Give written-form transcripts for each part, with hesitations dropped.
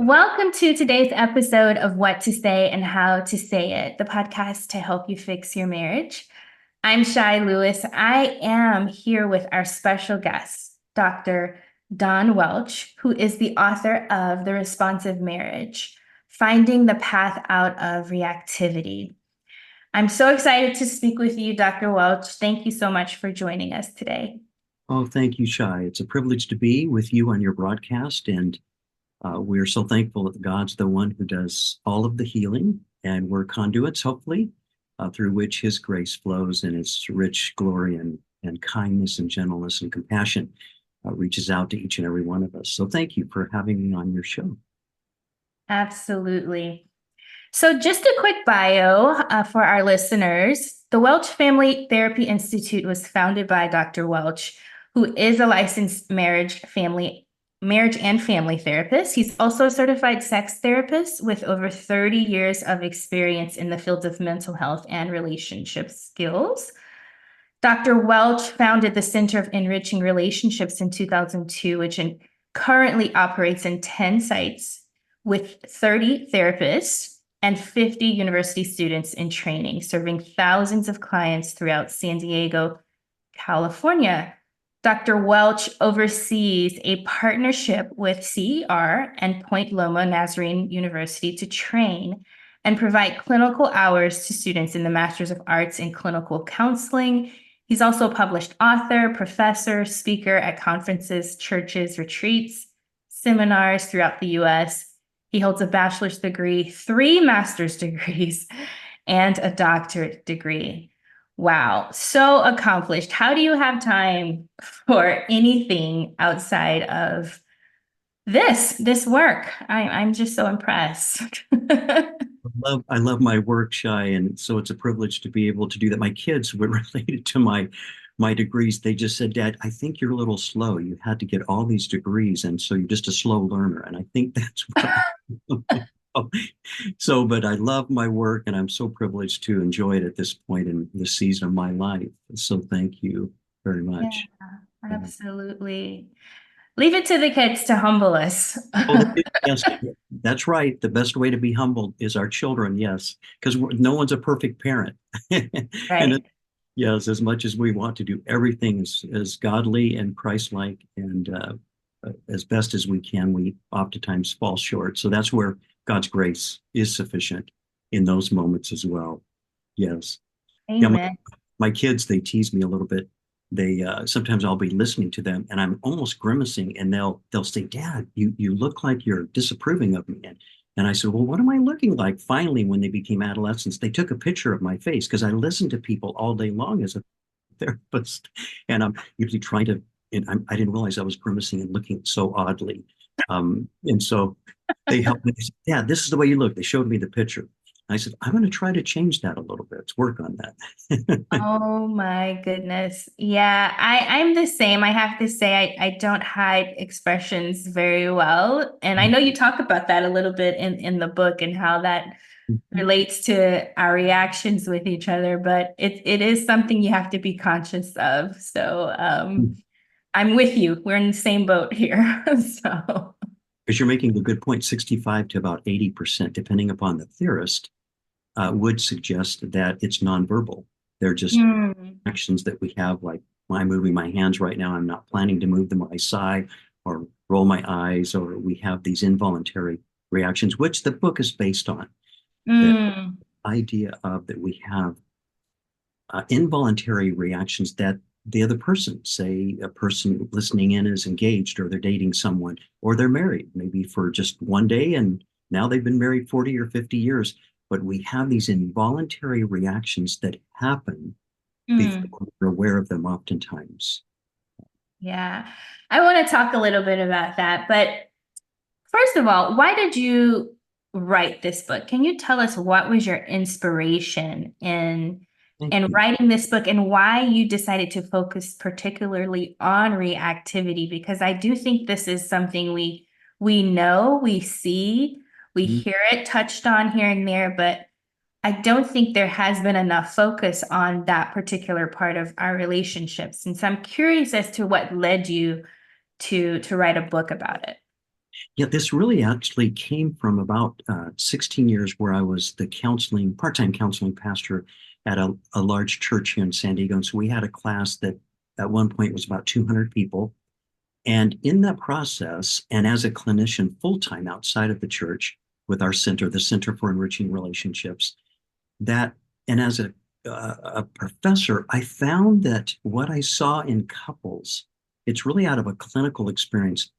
Welcome to today's episode of What to Say and How to Say It, the podcast to help you fix your marriage. I'm Shai Lewis. I am here with our special guest, Dr. Don Welch, who is the author of The Responsive Marriage, Finding the Path Out of Reactivity. I'm so excited to speak with you, Dr. Welch. Thank you so much for joining us today. Oh, thank you, Shai. It's a privilege to be with you on your broadcast, and we're so thankful that God's the one who does all of the healing, and we're conduits, hopefully, through which His grace flows in its rich glory and kindness and gentleness and compassion reaches out to each and every one of us. So thank you for having me on your show. Absolutely. So just a quick bio for our listeners. The Welch Family Therapy Institute was founded by Dr. Welch, who is a licensed marriage and family therapist. He's also a certified sex therapist with over 30 years of experience in the fields of mental health and relationship skills. Dr. Welch founded the Center of Enriching Relationships in 2002, which currently operates in 10 sites with 30 therapists and 50 university students in training, serving thousands of clients throughout San Diego, California. Dr. Welch oversees a partnership with CER and Point Loma Nazarene University to train and provide clinical hours to students in the Master's of Arts in Clinical Counseling. He's also a published author, professor, speaker at conferences, churches, retreats, seminars throughout the U.S. He holds a bachelor's degree, 3 master's degrees, and a doctorate degree. Wow, so accomplished. How do you have time for anything outside of this work? I'm just so impressed. I love my work, Shai, and so it's a privilege to be able to do that. My kids were related to my degrees. They just said, Dad, I think you're a little slow. You had to get all these degrees, and so you're just a slow learner. And I think that's what so, but I love my work, and I'm so privileged to enjoy it at this point in the season of my life. So thank you very Yeah, much. absolutely. Leave it to the kids to humble us. Oh, yes, that's right. The best way to be humbled is our children, yes, because no one's a perfect parent. And Right. yes, as much as we want to do everything as godly and Christ-like and as best as we can, we oftentimes fall short. So that's where God's grace is sufficient in those moments as well. Yes. Yeah, Amen. my kids, they tease me a little bit. They sometimes I'll be listening to them and I'm almost grimacing and they'll say, Dad, you look like you're disapproving of me. And I said, well, what am I looking like? Finally, when they became adolescents, they took a picture of my face because I listened to people all day long as a therapist. And I'm usually trying to, and I didn't realize I was grimacing and looking so oddly. And so they helped me. They said, Dad, this is the way you look. They showed me the picture. I said, I'm going to try to change that a little bit. Let's work on that. Oh my goodness. Yeah, I'm the same. I have to say I don't hide expressions very well. And I know you talk about that a little bit in the book and how that relates to our reactions with each other, but it is something you have to be conscious of. So I'm with you. We're in the same boat here. So Because you're making a good point, 65 to about 80%, depending upon the theorist, would suggest that it's nonverbal. They're just hmm. actions that we have, like I'm moving my hands right now. I'm not planning to move them when I sigh or roll my eyes, or we have these involuntary reactions, which the book is based on. The Mm. idea of that we have involuntary reactions that the other person, say a person listening in is engaged or they're dating someone or they're married, maybe for just one day and now they've been married 40 or 50 years. But we have these involuntary reactions that happen Mm. before we're aware of them oftentimes. Yeah. I want to talk a little bit about that, but first of all, why did you write this book? Can you tell us what was your inspiration Thank in you. writing this book and why you decided to focus particularly on reactivity? Because I do think this is something we know, we see, we hear it touched on here and there, but I don't think there has been enough focus on that particular part of our relationships. And so I'm curious as to what led you to write a book about it. Yeah, this really actually came from about 16 years where I was the part-time counseling pastor at a large church here in San Diego. And so we had a class that at one point was about 200 people. And in that process, and as a clinician full-time outside of the church with our center, the Center for Enriching Relationships, that, and as a professor, I found that what I saw in couples, it's really out of a clinical experience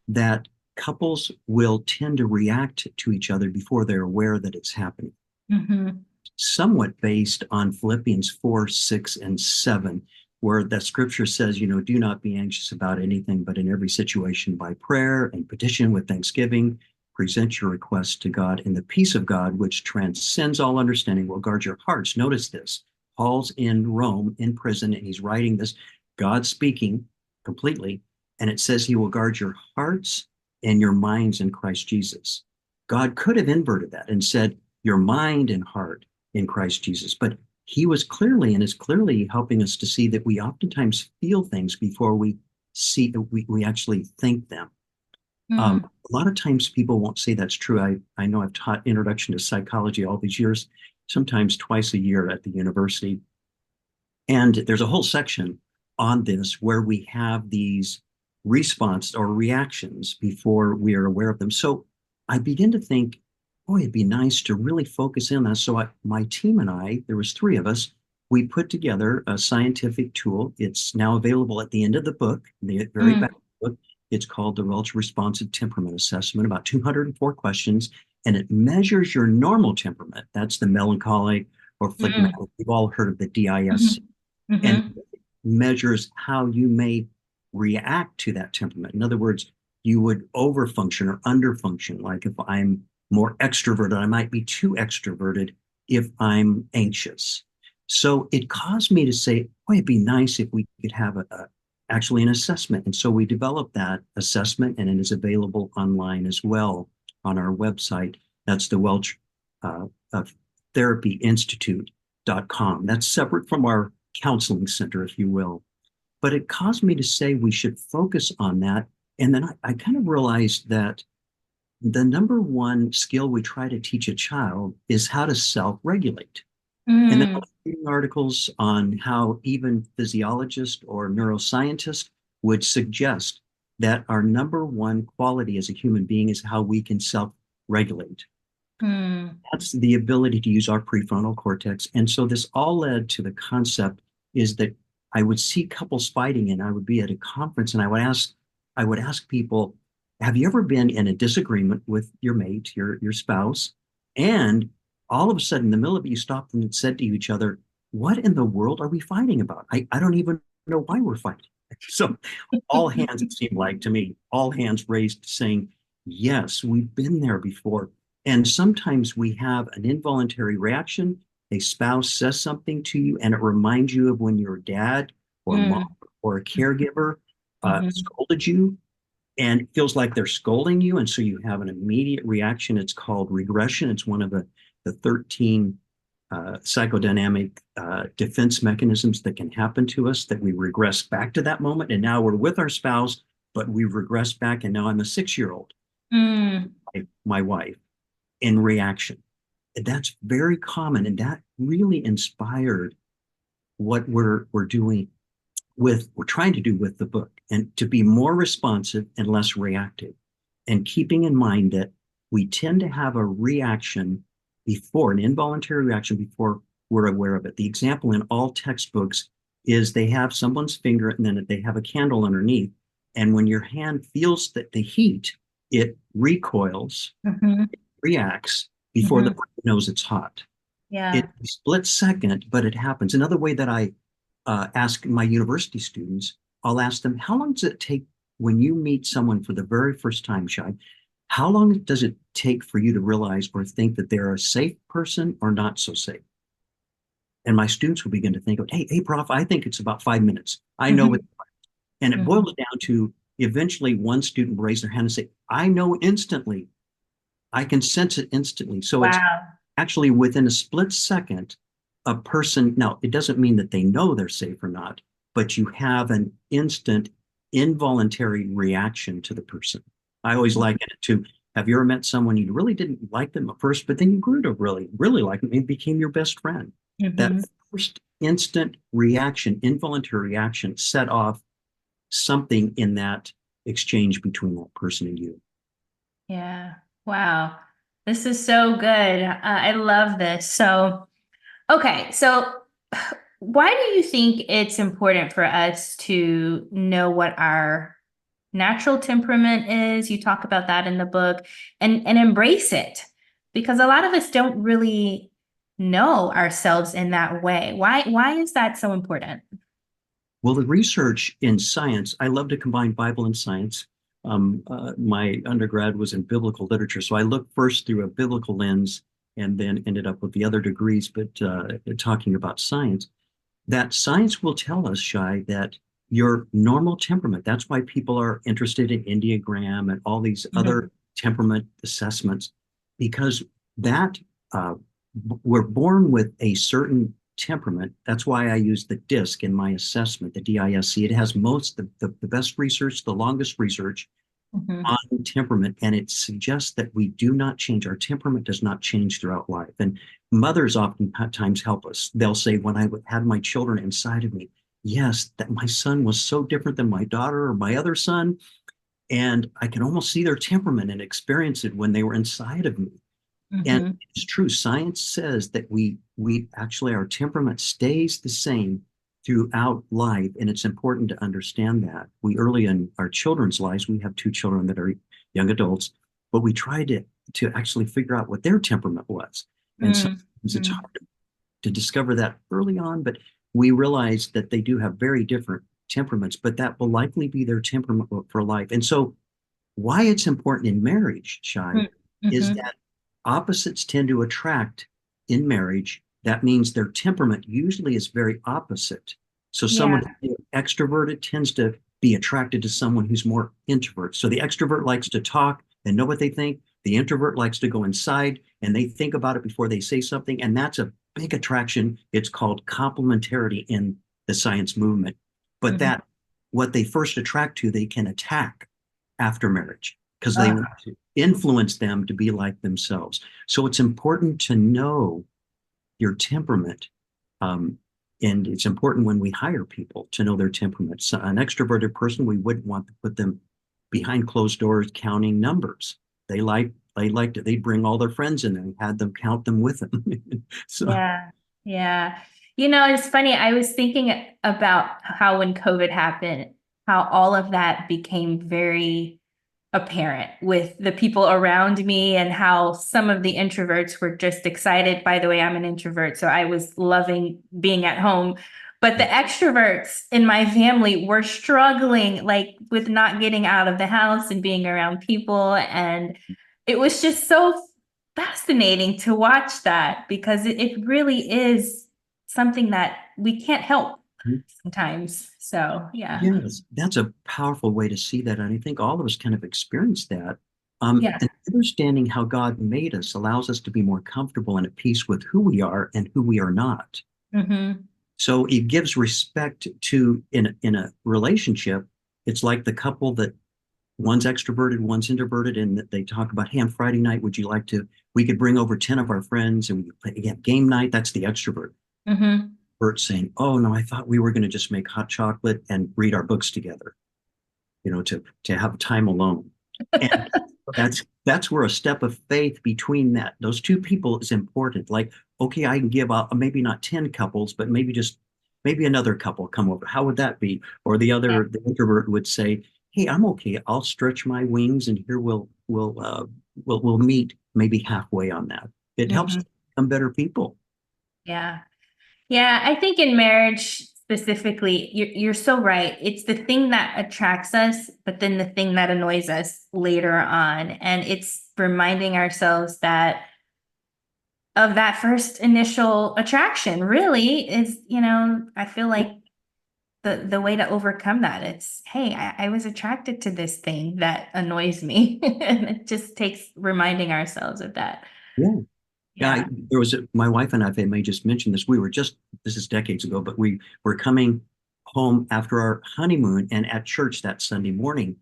that couples will tend to react to each other before they're aware that it's happening, Mm-hmm. somewhat based on Philippians 4, 6, and 7, where that scripture says, do not be anxious about anything, but in every situation by prayer and petition with thanksgiving, present your requests to God, and the peace of God, which transcends all understanding, will guard your hearts. Notice this. Paul's in Rome in prison, and he's writing this, God speaking completely, and it says he will guard your hearts and your minds in Christ Jesus. God could have inverted that and said, your mind and heart in Christ Jesus. But he was clearly and is clearly helping us to see that we oftentimes feel things before we actually think them. Mm. A lot of times people won't say that's true. I know I've taught introduction to psychology all these years, sometimes twice a year at the university. And there's a whole section on this where we have these response or reactions before we are aware of them. So I begin to think, boy, it'd be nice to really focus in on that. So my team and I, there was three of us, we put together a scientific tool. It's now available at the end of the book, the very back Mm. of the book. It's called the Welch Responsive Temperament Assessment, about 204 questions, and it measures your normal temperament. That's the melancholic or phlegmatic. Mm. We've all heard of the DIS, Mhm. and Mhm. measures how you may react to that temperament. In other words, you would overfunction or underfunction. Like if I'm more extroverted, I might be too extroverted if I'm anxious. So it caused me to say, boy, it'd be nice if we could have actually an assessment. And so we developed that assessment, and it is available online as well on our website. That's the Welch uh, Therapy Institute.com. That's separate from our counseling center, if you will. But it caused me to say we should focus on that. And then I kind of realized that the number one skill we try to teach a child is how to self-regulate. And then I Mm. was reading articles on how even physiologists or neuroscientists would suggest that our number one quality as a human being is how we can self-regulate. Mm. That's the ability to use our prefrontal cortex. And so this all led to the concept is that I would see couples fighting, and I would be at a conference, and I would ask people, have you ever been in a disagreement with your mate, your spouse, and all of a sudden in the middle of it you stopped and said to each other, what in the world are we fighting about? I don't even know why we're fighting. So all hands, it seemed like to me, all hands raised saying, yes, we've been there before. And sometimes we have an involuntary reaction. A spouse says something to you, and it reminds you of when your dad or mom Mm. or a caregiver Mhm. scolded you, and it feels like they're scolding you. And so you have an immediate reaction. It's called regression. It's one of the 13 psychodynamic defense mechanisms that can happen to us, that we regress back to that moment. And now we're with our spouse, but we've regressed back. And now I'm a 6-year-old, Mm. my wife, in reaction. That's very common. And that really inspired what we're doing we're trying to do with the book, and to be more responsive and less reactive, and keeping in mind that we tend to have a reaction before, an involuntary reaction before we're aware of it. The example in all textbooks is they have someone's finger and then they have a candle underneath, and when your hand feels that the heat, it recoils, Mhm. reacts before the Mhm. person knows it's hot. It's Yeah. a split second, but it happens. Another way that I ask my university students, I'll ask them, how long does it take when you meet someone for the very first time, Shai? How long does it take for you to realize or think that they're a safe person or not so safe? And my students will begin to think, hey, prof, I think it's about 5 minutes. I know it. Mhm. And it Mhm. boils down to eventually one student will raise their hand and say, I know instantly. I can sense it instantly. So it's Wow. actually within a split second, a person, now it doesn't mean that they know they're safe or not, but you have an instant involuntary reaction to the person. I always liken it to, have you ever met someone you really didn't like them at first, but then you grew to really, really like them and became your best friend? That Hmm. first instant reaction, involuntary reaction, set off something in that exchange between that person and you. Yeah. Wow. This is so good. I love this. So, okay. So, why do you think it's important for us to know what our natural temperament is? You talk about that in the book and embrace it because a lot of us don't really know ourselves in that way. Why is that so important? Well, the research in science, I love to combine Bible and science. My undergrad was in biblical literature, so I looked first through a biblical lens and then ended up with the other degrees, but talking about science, that science will tell us, Shai, that your normal temperament, that's why people are interested in Enneagram and all these Mhm. other temperament assessments, because that uh, we're born with a certain temperament. That's why I use the DISC in my assessment, the DISC. It has the best research, the longest research Mhm. on temperament, and it suggests that we do not change. Our temperament does not change throughout life. And mothers oftentimes help us. They'll say, when I had my children inside of me, yes, that my son was so different than my daughter or my other son. And I can almost see their temperament and experience it when they were inside of me. And Mhm. it's true. Science says that we actually our temperament stays the same throughout life, and it's important to understand that. We early in our children's lives, we have two children that are young adults, but we try to actually figure out what their temperament was. And sometimes it's Mhm. hard to discover that early on, but we realize that they do have very different temperaments, but that will likely be their temperament for life. And so why it's important in marriage, Shai, Mhm. is Mhm. that opposites tend to attract in marriage. That means their temperament usually is very opposite. So someone Yeah. who's extroverted tends to be attracted to someone who's more introvert. So the extrovert likes to talk and know what they think. The introvert likes to go inside and they think about it before they say something. And that's a big attraction. It's called complementarity in the science movement. But Mhm. that what they first attract to, they can attack after marriage because they Oh, want to influence them to be like themselves. So it's important to know your temperament. Um, and it's important when we hire people to know their temperament. So an extroverted person, we wouldn't want to put them behind closed doors counting numbers. They liked it. They'd bring all their friends in there and had them count them with them. So yeah. Yeah. It's funny. I was thinking about how when COVID happened, how all of that became very apparent with the people around me and how some of the introverts were just excited. By the way, I'm an introvert, so I was loving being at home. But the extroverts in my family were struggling like with not getting out of the house and being around people. And it was just so fascinating to watch that because it really is something that we can't help sometimes. So, yeah. yes, that's a powerful way to see that. And I think all of us kind of experience that. Yeah. And understanding how God made us allows us to be more comfortable and at peace with who we are and who we are not. Hmm. So it gives respect to in a relationship. It's like the couple that one's extroverted, one's introverted, and that they talk about, hey, on Friday night, would you like to? We could bring over 10 of our friends and we could play again game night. That's the extrovert. Hmm. Bert saying, oh no, I thought we were going to just make hot chocolate and read our books together, to have time alone. And that's where a step of faith between those two people is important. Like, okay, I can give up maybe not 10 couples, but maybe another couple come over. How would that be? Or the introvert would say, hey, I'm okay. I'll stretch my wings and here we'll meet maybe halfway on that. It helps Hmm. us become better people. Yeah. Yeah, I think in marriage specifically, you're so right. It's the thing that attracts us, but then the thing that annoys us later on. And it's reminding ourselves that of that first initial attraction really is, I feel like the way to overcome that. It's, hey, I was attracted to this thing that annoys me. And it just takes reminding ourselves of that. Yeah. Yeah, Yeah. my wife and I, if I may just mention this, this is decades ago, but we were coming home after our honeymoon and at church that Sunday morning.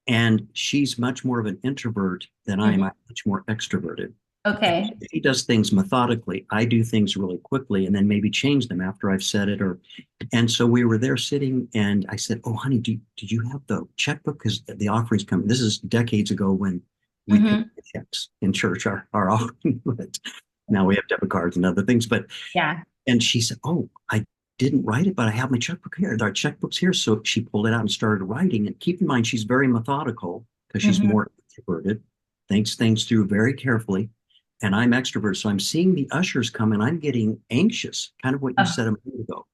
And she's much more of an introvert than I am. Mhm. I'm much more extroverted. And Okay. she does things methodically. I do things really quickly and then maybe change them after I've said it. Or and so we were there sitting, and I said, "Oh, honey, did you have the checkbook? Because the offering's coming." This is decades ago when we paid Hmm. checks in church, our offering. But now we have debit cards and other things. But Yeah. and she said, "Oh, I didn't write it, but I have my checkbook here. Our checkbook's here." So she pulled it out and started writing. And keep in mind, she's very methodical because she's Hmm. more introverted, thinks things through very carefully. And I'm extrovert. So I'm seeing the ushers come and I'm getting anxious, kind of what you Oh, said a minute ago.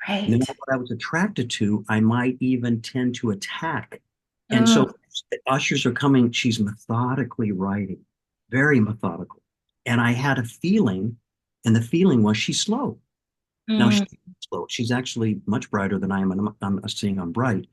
And then right. what I was attracted to, I might even tend to attack. And so Mm, the ushers are coming. She's methodically writing, very methodical. And I had a feeling, and the feeling was she's slow. Now mm. she's slow. She's actually much brighter than I am, and I'm seeing I'm bright.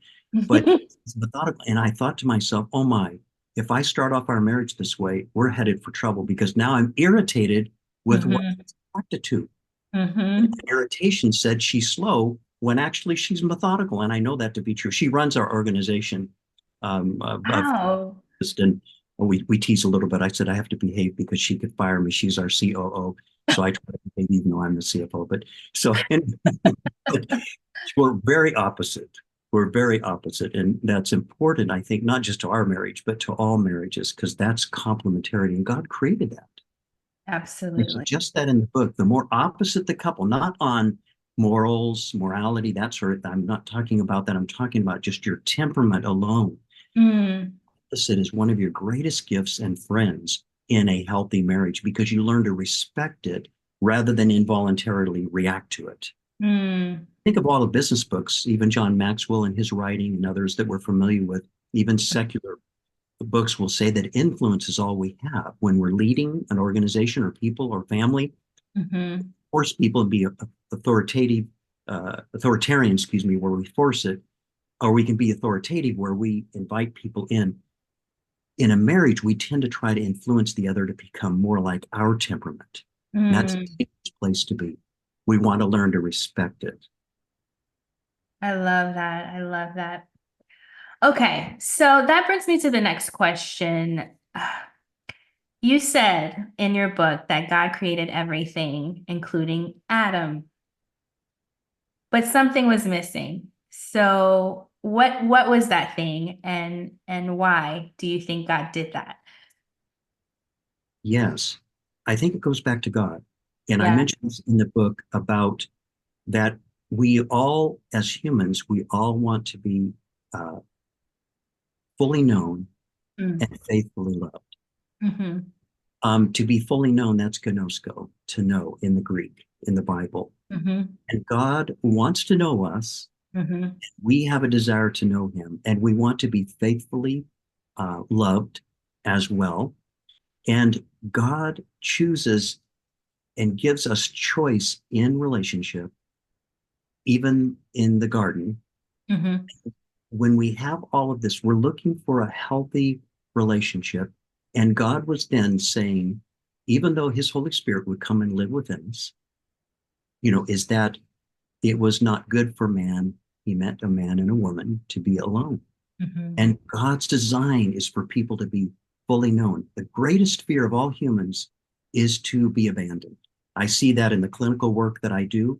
But it's methodical. And I thought to myself, oh my, if I start off our marriage this way, we're headed for trouble because now I'm irritated with what Hmm. she's attracted to. And Hmm. the irritation said she's slow when actually she's methodical. And I know that to be true. She runs our organization of Wow. and we tease a little bit. I said I have to behave because she could fire me. She's our COO. So I try to behave even though I'm the CFO. But so and we're very opposite. We're very opposite. And that's important, I think, not just to our marriage, but to all marriages, because that's complementarity. And God created that. And Absolutely. just that in the book, the more opposite the couple, not on morals, morality, that sort of, I'm not talking about that. I'm talking about just your temperament alone. Mm, Opposite is one of your greatest gifts and friends in a healthy marriage because you learn to respect it rather than involuntarily react to it. mm, Think of all the business books, even John Maxwell and his writing and others that we're familiar with, even secular books will say that influence is all we have. When we're leading an organization or people or family, hmm. force people to be authoritative, authoritarian, excuse me, where we force it, or we can be authoritative where we invite people in. In a marriage, we tend to try to influence the other to become more like our temperament. And that's a Mm. dangerous place to be. We want to learn to respect it. I love that. I love that. Okay, so that brings me to the next question. You said in your book that God created everything, including Adam, but something was missing. So what was that thing and why do you think God did that? Yes, I think it goes back to God. And I Yeah. mentioned this in the book about that we all, as humans, we all want to be uh, fully known Mm. and faithfully loved. Hmm. To be fully known, that's gnosko, to know in the Greek, in the Bible. Hmm. And God wants to know us. Hmm. We have a desire to know him, and we want to be faithfully loved as well. And God chooses and gives us choice in relationship, even in the garden. Hmm. When we have all of this, we're looking for a healthy relationship. And God was then saying, even though his Holy Spirit would come and live within us, is that it was not good for man. He meant a man and a woman to be alone. Hmm. And God's design is for people to be fully known. The greatest fear of all humans is to be abandoned. I see that in the clinical work that I do.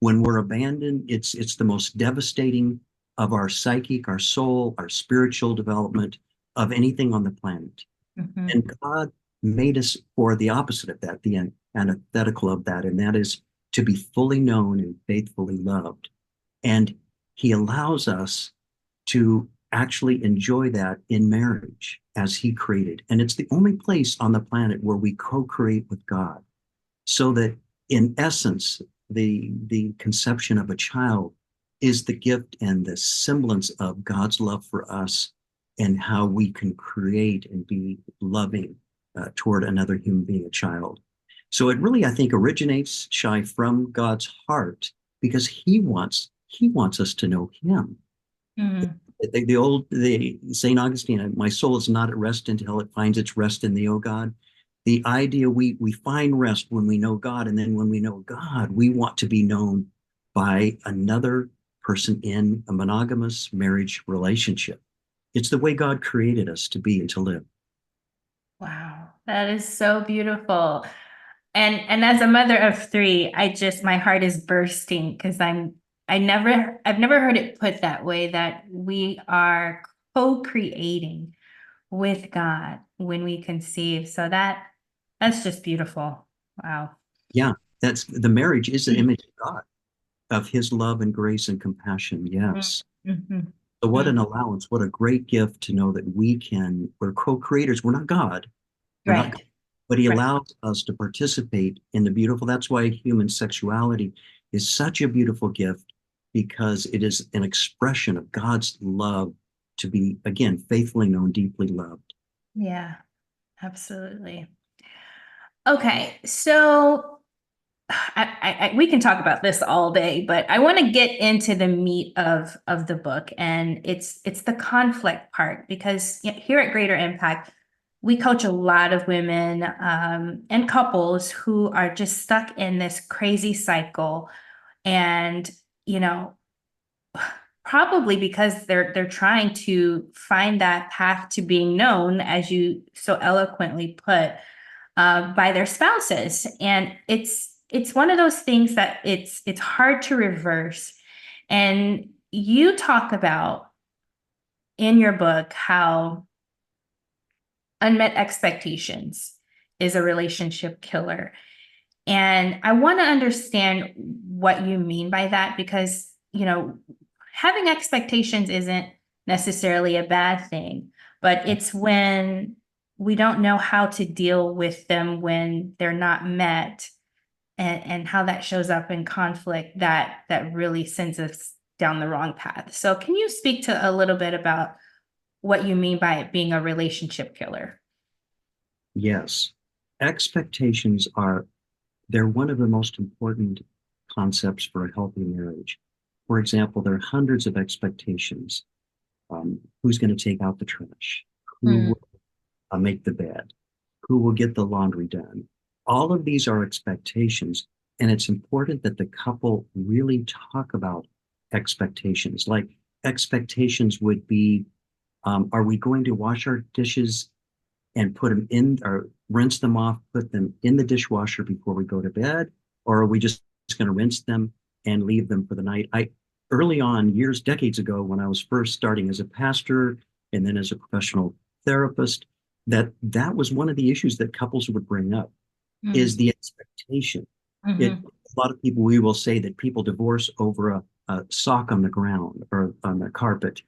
When we're abandoned, it's the most devastating of our psychic, our soul, our spiritual development of anything on the planet. Hmm. And God made us for the opposite of that, the antithetical of that, and that is to be fully known and faithfully loved. And he allows us to actually enjoy that in marriage as he created. And it's the only place on the planet where we co-create with God. So that in essence, the conception of a child is the gift and the semblance of God's love for us and how we can create and be loving toward another human being, a child. So it really, I think, originates shy from God's heart because he wants us to know him. Hmm. The Saint Augustine, my soul is not at rest until it finds its rest in thee, O God. The idea we find rest when we know God, and then when we know God, we want to be known by another person in a monogamous marriage relationship. It's the way God created us to be and to live. Wow, that is so beautiful. And as a mother of three, my heart is bursting because I've never heard it put that way, that we are co-creating with God when we conceive. So that's just beautiful. Wow. Yeah, that's the marriage is the image of God, of his love and grace and compassion. Yes. Mm-hmm. So what an allowance, what a great gift to know that we're co-creators. We're not God. We're not God, Right. but he Right. allows us to participate in the beautiful. That's why human sexuality is such a beautiful gift because it is an expression of God's love to be, again, faithfully known, deeply loved. Yeah, absolutely. Okay, so we can talk about this all day, but I want to get into the meat of the book, and it's the conflict part because here at Greater Impact, we coach a lot of women and couples who are just stuck in this crazy cycle, and you know, probably because they're trying to find that path to being known, as you so eloquently put, by their spouses. And it's one of those things that it's hard to reverse. And you talk about in your book how unmet expectations is a relationship killer. And I want to understand what you mean by that because, having expectations isn't necessarily a bad thing, but it's when we don't know how to deal with them when they're not met, and how that shows up in conflict that really sends us down the wrong path. So can you speak to a little bit about what you mean by it being a relationship killer? Yes. Expectations they're one of the most important concepts for a healthy marriage. For example, there are hundreds of expectations. Who's going to take out the trash? Who Mm, will make the bed? Who will get the laundry done? All of these are expectations. And it's important that the couple really talk about expectations. Like expectations would be, are we going to wash our dishes and put them in or rinse them off, put them in the dishwasher before we go to bed? Or are we just going to rinse them and leave them for the night? Early on, years, decades ago, when I was first starting as a pastor and then as a professional therapist, that was one of the issues that couples would bring up is mm, the expectation. mhm, A lot of people, we will say that people divorce over a sock on the ground or on the carpet.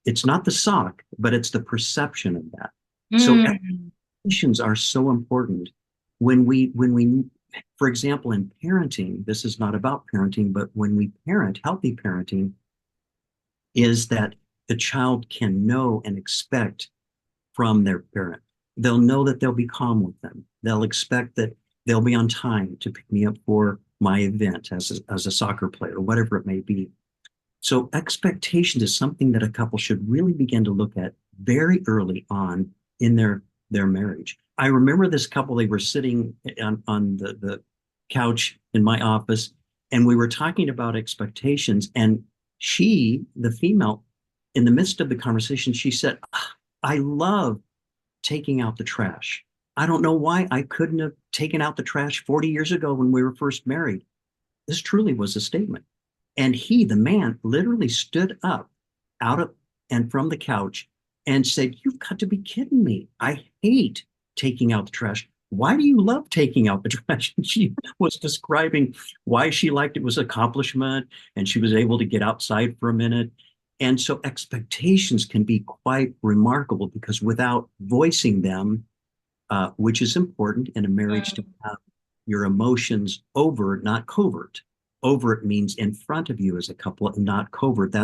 It's not the sock, but it's the perception of that. So mm, expectations are so important when we for example in parenting, this is not about parenting, but when we parent, healthy parenting is that the child can know and expect from their parent. They'll know that they'll be calm with them. They'll expect that they'll be on time to pick me up for my event as a soccer player, whatever it may be. So expectation is something that a couple should really begin to look at very early on in their marriage. I remember this couple, they were sitting on the couch in my office, and we were talking about expectations. And the female, in the midst of the conversation, she said, I love taking out the trash. I don't know why I couldn't have taken out the trash 40 years ago when we were first married. This truly was a statement. And the man, literally stood up out of and from the couch and said, You've got to be kidding me. I hate taking out the trash. Why do you love taking out the trash? And she was describing why she liked it was accomplishment and she was able to get outside for a minute. And so expectations can be quite remarkable because without voicing them, which is important in a marriage to mm. have your emotions overt, not covert. Overt means in front of you as a couple and not covert.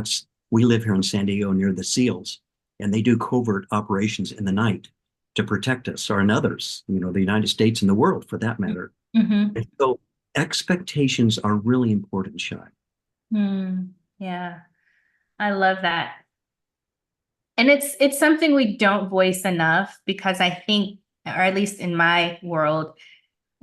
We live here in San Diego near the SEALs, and they do covert operations in the night to protect us or in others, the United States and the world for that matter. Mhm. And so expectations are really important, Shai. Mm, yeah, I love that. And it's something we don't voice enough because I think, or at least in my world,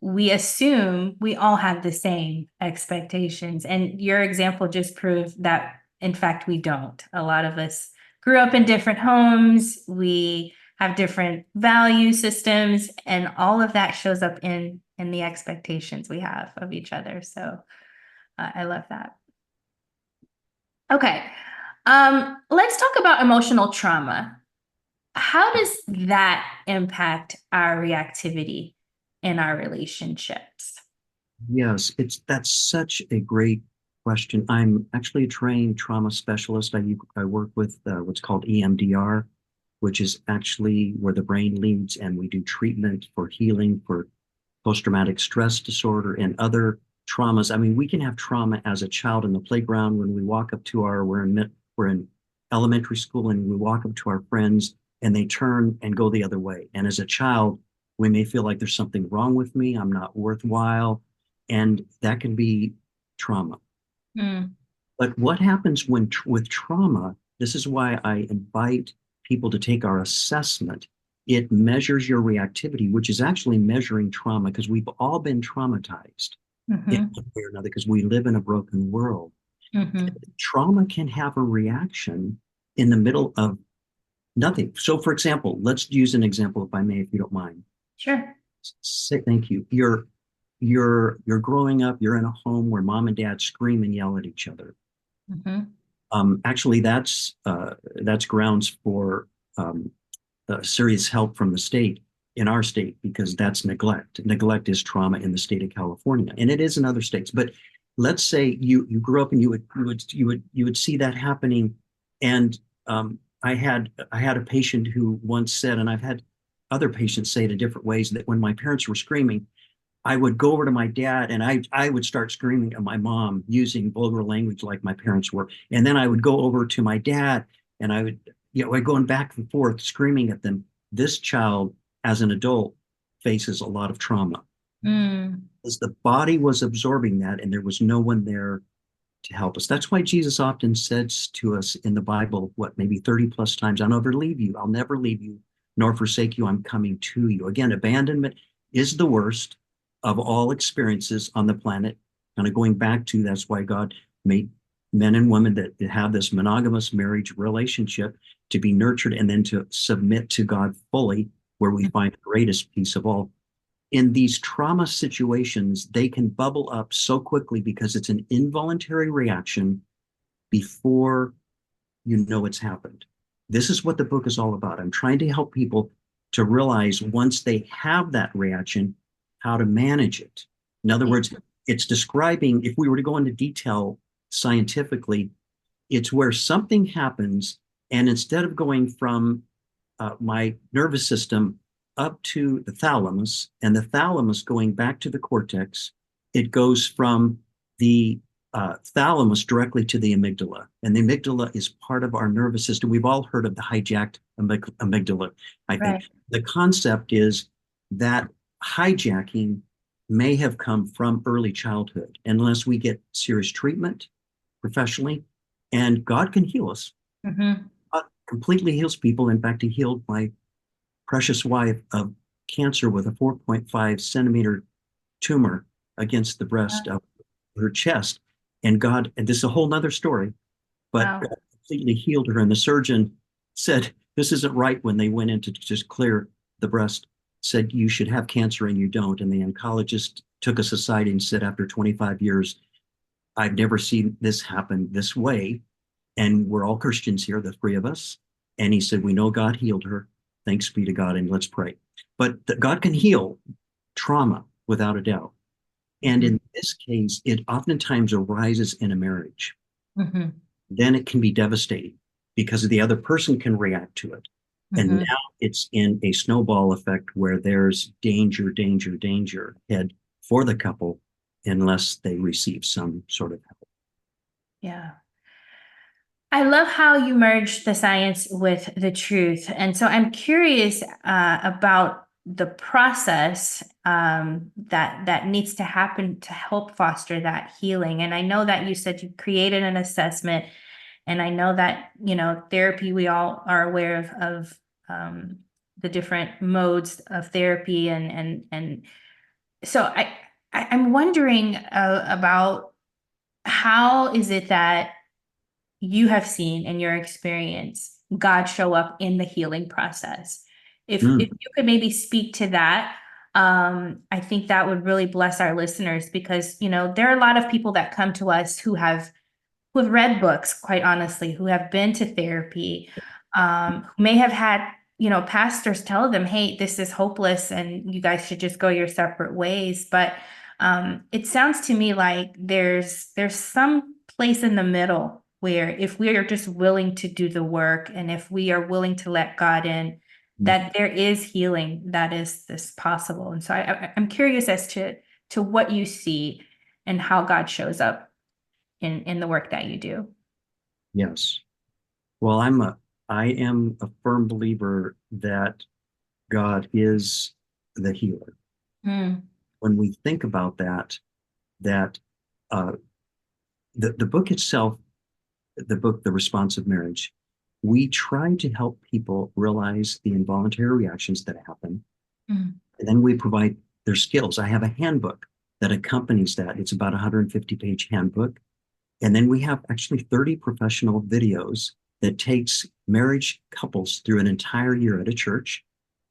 we assume we all have the same expectations. And your example just proved that, in fact, we don't. A lot of us grew up in different homes. We have different value systems, and all of that shows up in the expectations we have of each other. So I love that. Okay. Let's talk about emotional trauma. How does that impact our reactivity in our relationships? Yes, that's such a great question. I'm actually a trained trauma specialist. I work with what's called EMDR, which is actually where the brain leads, and we do treatment for healing for post-traumatic stress disorder and other traumas. I mean, we can have trauma as a child in the playground when we walk up to we're in elementary school and we walk up to our friends and they turn and go the other way. And as a child, we may feel like there's something wrong with me, I'm not worthwhile, and that can be trauma. Mm, But what happens with trauma? This is why I invite people to take our assessment. It measures your reactivity, which is actually measuring trauma because we've all been traumatized in hmm one way or another because we live in a broken world. hmm Trauma can have a reaction in the middle of nothing. So, for example, let's use an example, if I may, if you don't mind. Sure. Say, thank you. You're growing up. You're in a home where mom and dad scream and yell at each other. hmm Actually, that's grounds for serious help from the state in our state because that's neglect. Neglect is trauma in the state of California, and it is in other states. But let's say you grew up and you would see that happening. And I had a patient who once said, and I've had other patients say it in different ways, that when my parents were screaming, I would go over to my dad and I would start screaming at my mom using vulgar language like my parents were. And then I would go over to my dad and I going back and forth screaming at them. This child, as an adult, faces a lot of trauma Mm, as the body was absorbing that and there was no one there to help us. That's why Jesus often says to us in the Bible, what, maybe 30 plus times, I'll never leave you, nor forsake you, I'm coming to you. Again, abandonment is the worst of all experiences on the planet. Kind of going back to that's why God made men and women that have this monogamous marriage relationship to be nurtured and then to submit to God fully, where we find the greatest peace of all. In these trauma situations, they can bubble up so quickly because it's an involuntary reaction before you know it's happened. This is what the book is all about. I'm trying to help people to realize once they have that reaction, how to manage it. In other yeah. words, it's describing, if we were to go into detail scientifically, it's where something happens, and instead of going from my nervous system up to the thalamus, and the thalamus going back to the cortex, it goes from the thalamus directly to the amygdala. And the amygdala is part of our nervous system. We've all heard of the hijacked amygdala, I think. Right. The concept is that hijacking may have come from early childhood, unless we get serious treatment professionally, and God can heal us. hmm God completely heals people. In fact, He healed my precious wife of cancer with a 4.5 centimeter tumor against the breast of her chest. And this is a whole nother story, but Wow. God completely healed her. And the surgeon said, this isn't right when they went in to just clear the breast, said, you should have cancer and you don't. And the oncologist took us aside and said, after 25 years, I've never seen this happen this way. And we're all Christians here, the three of us. And he said, we know God healed her. Thanks be to God, and let's pray. But God can heal trauma without a doubt. And hmm in this case, it oftentimes arises in a marriage. hmm Then it can be devastating because the other person can react to it. And hmm now it's in a snowball effect where there's danger, danger, danger ahead for the couple unless they receive some sort of help. Yeah. I love how you merge the science with the truth. And so I'm curious about the process that needs to happen to help foster that healing. And I know that you said you created an assessment, and I know that, therapy, we all are aware of the different modes of therapy. And so I'm wondering about how is it that you have seen in your experience God show up in the healing process. If Mm, you could maybe speak to that, I think that would really bless our listeners because, there are a lot of people that come to us who have read books, quite honestly, who have been to therapy, who may have had, pastors tell them, hey, this is hopeless and you guys should just go your separate ways. But it sounds to me like there's some place in the middle where if we are just willing to do the work and if we are willing to let God in, mm. that there is healing that is this possible. And so I'm curious as to what you see and how God shows up in the work that you do. Yes. Well, I am a firm believer that God is the healer. Mm, When we think about that uh, the book itself, the book, The Responsive Marriage, we try to help people realize the involuntary reactions that happen. mm, And then we provide their skills. I have a handbook that accompanies that. It's about a 150-page handbook. And then we have actually 30 professional videos that takes marriage couples through an entire year at a church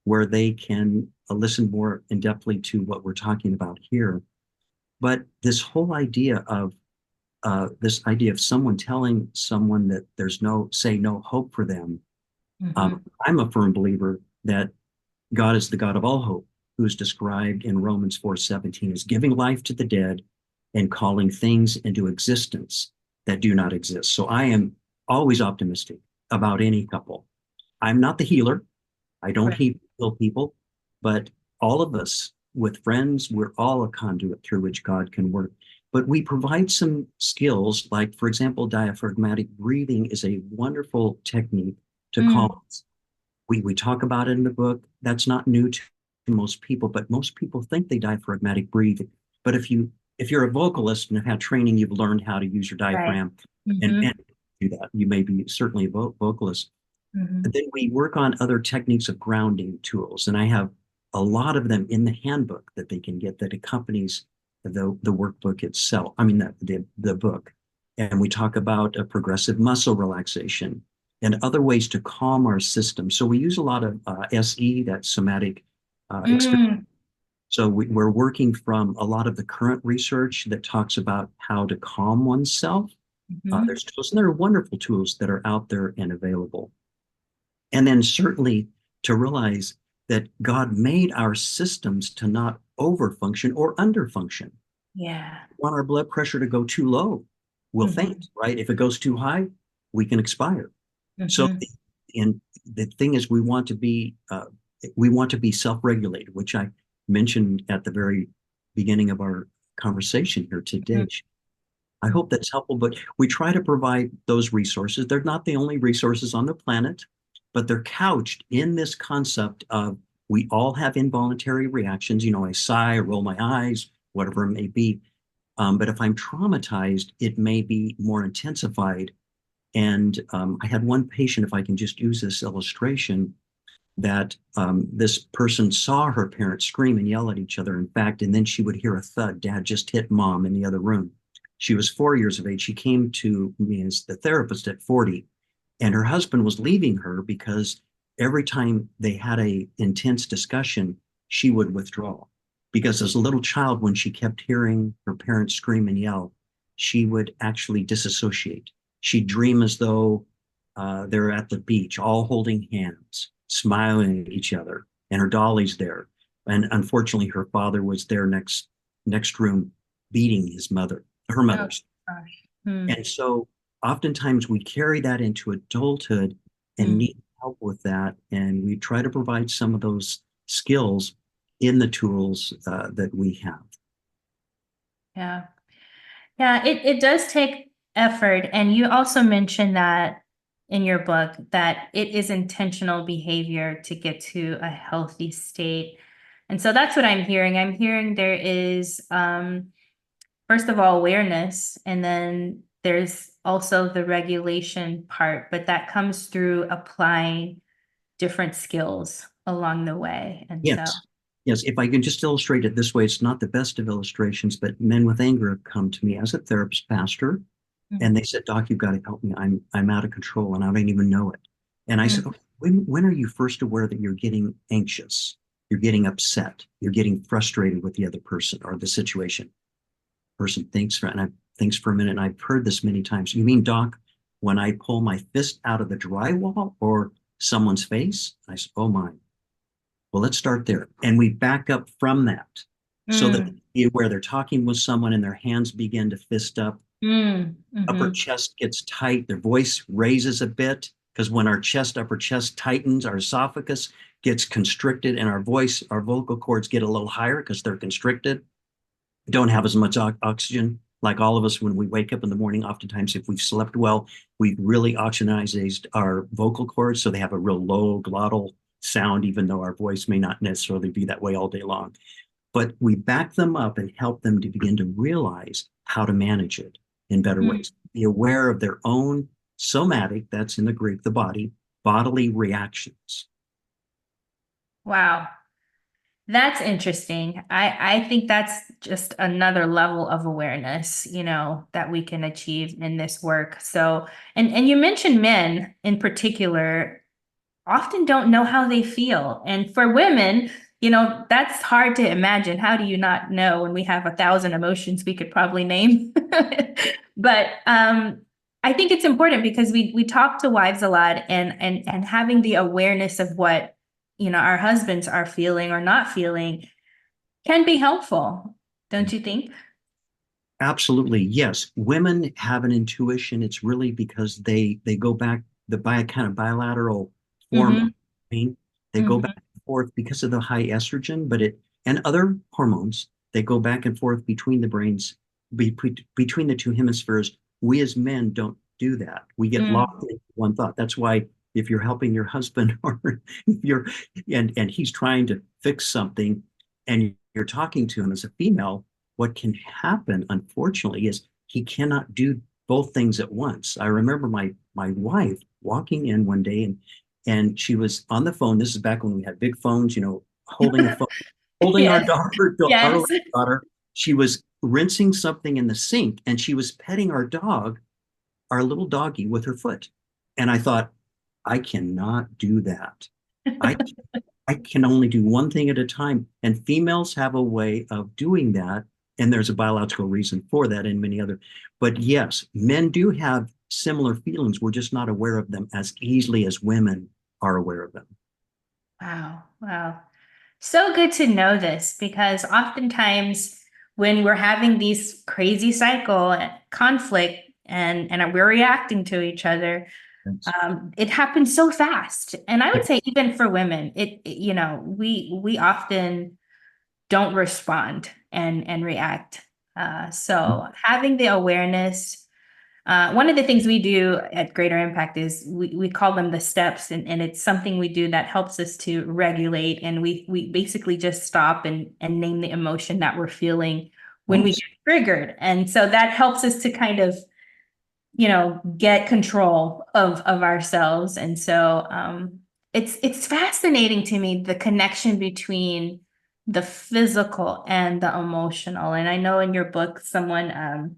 where they can listen more in depthly to what we're talking about here. But this idea of someone telling someone that there's no hope for them. mhm. I'm a firm believer that God is the God of all hope, who is described in Romans 4:17 as giving life to the dead and calling things into existence that do not exist. So I am always optimistic about any couple. I'm not the healer. I don't Right. heal people, but all of us with friends, we're all a conduit through which God can work. But we provide some skills, like, for example, diaphragmatic breathing is a wonderful technique to calm Mm, us. We talk about it in the book. That's not new to most people, but most people think they diaphragmatic breathe. But if you're a vocalist and have had training, you've learned how to use your right. diaphragm and Mhm, do that. You may be certainly a vocalist. And mhm. then we work on other techniques of grounding tools, and I have a lot of them in the handbook that they can get that accompanies the workbook itself. I mean, the book. And we talk about a progressive muscle relaxation and other ways to calm our system. So we use a lot of SE, that somatic experience. Mm, So we're working from a lot of the current research that talks about how to calm oneself. mhm. There's tools, and there are wonderful tools that are out there and available. And then certainly to realize that God made our systems to not overfunction or underfunction. Yeah. We want our blood pressure to go too low, we'll Mhm, faint, right? If it goes too high, we can expire. So, mhm. and the thing is, we want to be self-regulated, which I mentioned at the very beginning of our conversation here Mhm, today. I hope that's helpful, but we try to provide those resources. They're not the only resources on the planet, but they're couched in this concept of we all have involuntary reactions. I sigh, I roll my eyes, whatever it may be. But if I'm traumatized, it may be more intensified. And I had one patient, if I can just use this illustration, that this person saw her parents scream and yell at each other, in fact, and then she would hear a thud. Dad just hit mom in the other room. She was 4 years of age. She came to me as the therapist at 40, and her husband was leaving her because every time they had a intense discussion, she would withdraw. Because as a little child, when she kept hearing her parents scream and yell, she would actually disassociate. She'd dream as though they're at the beach, all holding hands, smiling at each other, and her dolly's there. And unfortunately, her father was there next room, beating her Oh, mother's. gosh. Mm, And so oftentimes we carry that into adulthood and mm. need help with that. And we try to provide some of those skills in the tools that we have. Yeah. Yeah, it does take effort. And you also mentioned that in your book that it is intentional behavior to get to a healthy state. And so that's what I'm hearing. I'm hearing there is, first of all, awareness, and then there's also the regulation part, but that comes through applying different skills along the way. And so, Yes. Yes. If I can just illustrate it this way, it's not the best of illustrations, but men with anger have come to me as a therapist pastor, mm, and they said, Doc, you've got to help me. I'm out of control and I don't even know it. And I said, Mm, okay, when are you first aware that you're getting anxious? You're getting upset. You're getting frustrated with the other person or the situation. Person thinks for, and I thinks for a minute, and I've heard this many times. You mean, Doc, when I pull my fist out of the drywall or someone's face? I said, oh my. Well, let's start there. And we back up from that so that mm, where they're talking with someone and their hands begin to fist up, mm, upper mhm. chest gets tight, their voice raises a bit. Because when our upper chest tightens, our esophagus gets constricted, and our voice, our vocal cords get a little higher because they're constricted, don't have as much oxygen. Like all of us, when we wake up in the morning, oftentimes, if we've slept well, we've really oxygenized our vocal cords so they have a real low glottal sound, even though our voice may not necessarily be that way all day long. But we back them up and help them to begin to realize how to manage it in better Mm. ways. Be aware of their own somatic, that's in the Greek, the body, bodily reactions. Wow. That's interesting. I think that's just another level of awareness, that we can achieve in this work. So, and you mentioned men in particular often don't know how they feel. And for women, that's hard to imagine. How do you not know when we have 1,000 emotions we could probably name? But I think it's important because we talk to wives a lot, and having the awareness of what our husbands are feeling or not feeling can be helpful, don't you think? Absolutely, yes. Women have an intuition. It's really because they go back the by a kind of bilateral form of Mm-hmm. pain. They go back Mm-hmm. and forth because of the high estrogen, but it and other hormones. They go back and forth between the brains, between the two hemispheres. We as men don't do that. We get locked in one thought. That's why if you're helping your husband or if you're and he's trying to fix something and you're talking to him as a female, what can happen, unfortunately, is he cannot do both things at once. I remember my wife walking in one day and she was on the phone. This is back when we had big phones, holding a phone, holding our Yes. daughter, our Yes. daughter. She was rinsing something in the sink and she was petting our dog, our little doggy, with her foot. And I thought, I cannot do that. I I can only do one thing at a time. And females have a way of doing that. And there's a biological reason for that and many other. But yes, men do have similar feelings. We're just not aware of them as easily as women are aware of them. Wow. Wow. So good to know this because oftentimes when we're having these crazy cycle conflict and we're reacting to each other, Yes. it happens so fast. And I would say even for women, we often don't respond and react. So having the awareness, one of the things we do at Greater Impact is we call them the steps, and it's something we do that helps us to regulate. And we basically just stop and name the emotion that we're feeling when we Yes. get triggered. And so that helps us to kind of, get control of ourselves. And so it's fascinating to me the connection between the physical and the emotional. And I know in your book, someone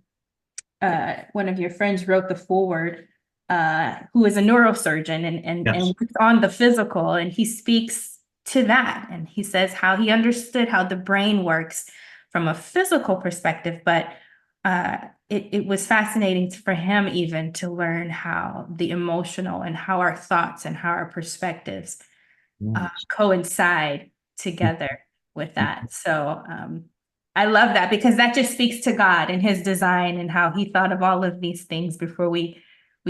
one of your friends wrote the foreword, who is a neurosurgeon and Yes. works on the physical, and he speaks to that, and he says how he understood how the brain works from a physical perspective, but it was fascinating for him even to learn how the emotional and how our thoughts and how our perspectives Yes. coincide together with that. So I love that because that just speaks to God and his design and how he thought of all of these things before we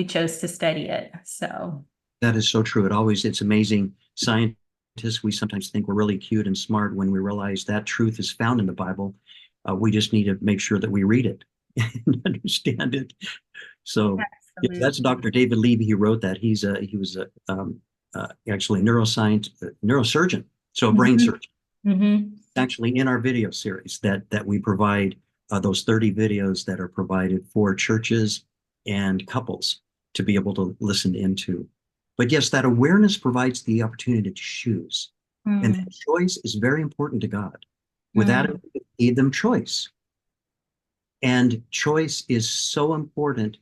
chose to study it. So That is so true. It's amazing. Scientists, we sometimes think we're really cute and smart when we realize that truth is found in the Bible. We just need to make sure that we read it and understand it. So yes, that's absolutely. Dr. David Levy. He wrote that. He was actually a neuroscience neurosurgeon, so a brain Mhm. surgeon. Mhm. Actually, in our video series that we provide, those 30 videos that are provided for churches and couples to be able to listen into. But yes, that awareness provides the opportunity to choose, and Mm. that choice is very important to God. Without it, Mm. we gave them choice, and choice is so important.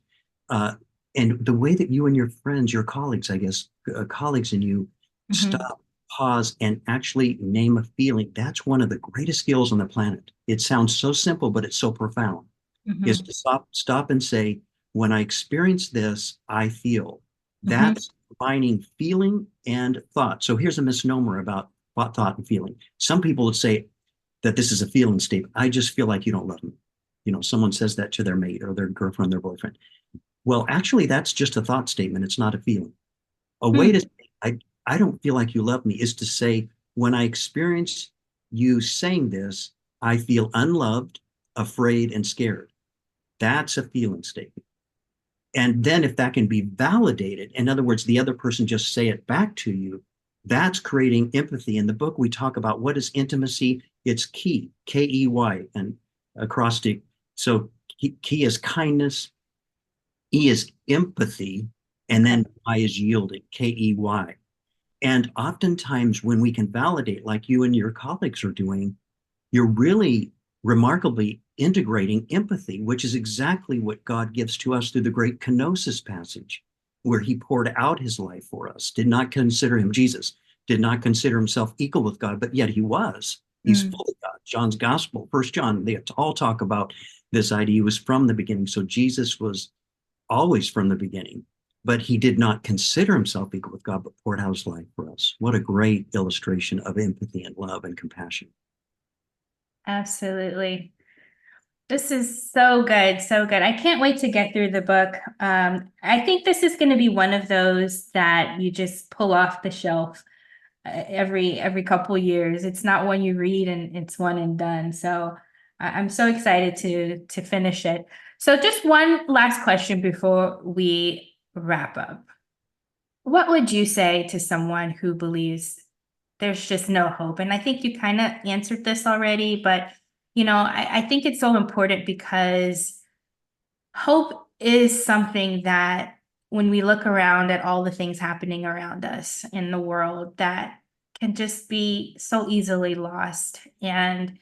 Uh, And the way that you and your friends, your colleagues, I guess, colleagues and you Mm-hmm. stop, pause, and actually name a feeling, that's one of the greatest skills on the planet. It sounds so simple, but it's so profound, is Mm-hmm. to stop and say, when I experience this, I feel. Mm-hmm. That's combining feeling and thought. So here's a misnomer about thought and feeling. Some people would say that this is a feeling statement. I just feel like you don't love me. Someone says that to their mate or their girlfriend, their boyfriend. Well, actually, that's just a thought statement. It's not a feeling. A way to Hmm. say, I don't feel like you love me is to say, when I experience you saying this, I feel unloved, afraid, and scared. That's a feeling statement. And then if that can be validated, in other words, the other person just say it back to you, that's creating empathy. In the book, we talk about what is intimacy. It's key, Key, and acrostic. So key is kindness, E is empathy, and Okay. then Y is yielding, Key. And oftentimes, when we can validate, like you and your colleagues are doing, you're really remarkably integrating empathy, which is exactly what God gives to us through the great kenosis passage, where he poured out his life for us, did not consider him, Jesus, did not consider himself equal with God, but yet he was. He's Mm. fully God. John's gospel, First John, they all talk about this idea. He was from the beginning. So Jesus was always from the beginning, but he did not consider himself equal with God, but poured out his life for us. What a great illustration of empathy and love and compassion. Absolutely. This is so good, so good. I can't wait to get through the book. I think this is going to be one of those that you just pull off the shelf every couple years. It's not one you read and it's one and done. So I'm so excited to finish it. So just one last question before we wrap up. What would you say to someone who believes there's just no hope? And I think you kind of answered this already, but I think it's so important because hope is something that when we look around at all the things happening around us in the world that can just be so easily lost. And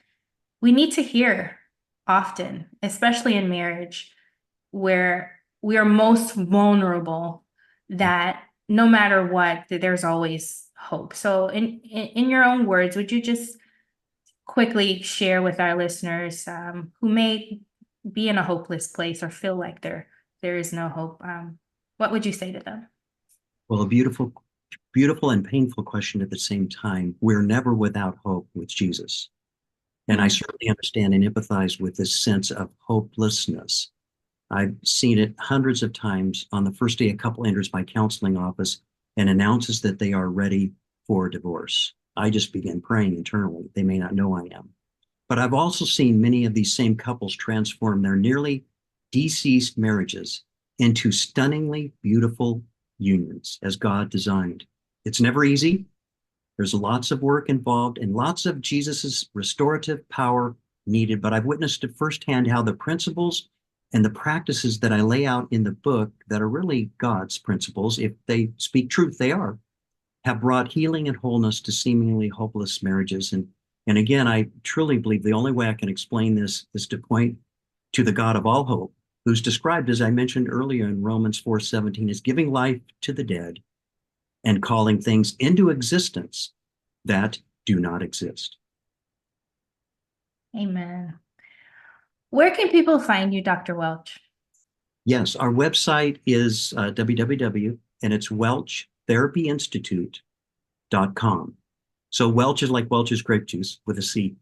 we need to hear often, especially in marriage, where we are most vulnerable, that no matter what, that there's always hope. So in your own words, would you just quickly share with our listeners who may be in a hopeless place or feel like there is no hope? What would you say to them? Well, a beautiful and painful question at the same time. We're never without hope with Jesus. And I Mm, certainly understand and empathize with this sense of hopelessness. I've seen it hundreds of times. On the first day, a couple enters my counseling office and announces that they are ready for divorce. I just begin praying internally. They may not know I am. But I've also seen many of these same couples transform their nearly deceased marriages into stunningly beautiful unions as God designed. It's never easy. There's lots of work involved and lots of Jesus's restorative power needed, but I've witnessed it firsthand how the principles and the practices that I lay out in the book that are really God's principles, if they speak truth, they are, have brought healing and wholeness to seemingly hopeless marriages. And again, I truly believe the only way I can explain this is to point to the God of all hope, who's described, as I mentioned earlier in Romans 4:17, as giving life to the dead and calling things into existence that do not exist. amen. Where can people find you, Dr. Welch? Yes, our website is www, and it's welchtherapyinstitute.com. So Welch is like Welch's grape juice with a C.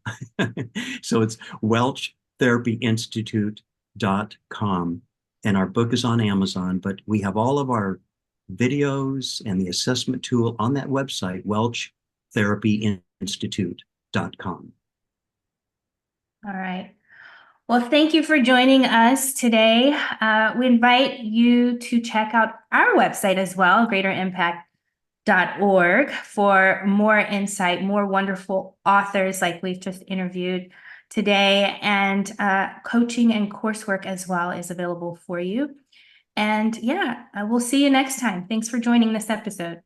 So it's welchtherapyinstitute.com. And our book is on Amazon, but we have all of our videos and the assessment tool on that website, welchtherapyinstitute.com. All right. Well, thank you for joining us today. We invite you to check out our website as well, greaterimpact.org, for more insight, more wonderful authors like we've just interviewed today, and coaching and coursework as well is available for you. And yeah, we'll see you next time. Thanks for joining this episode.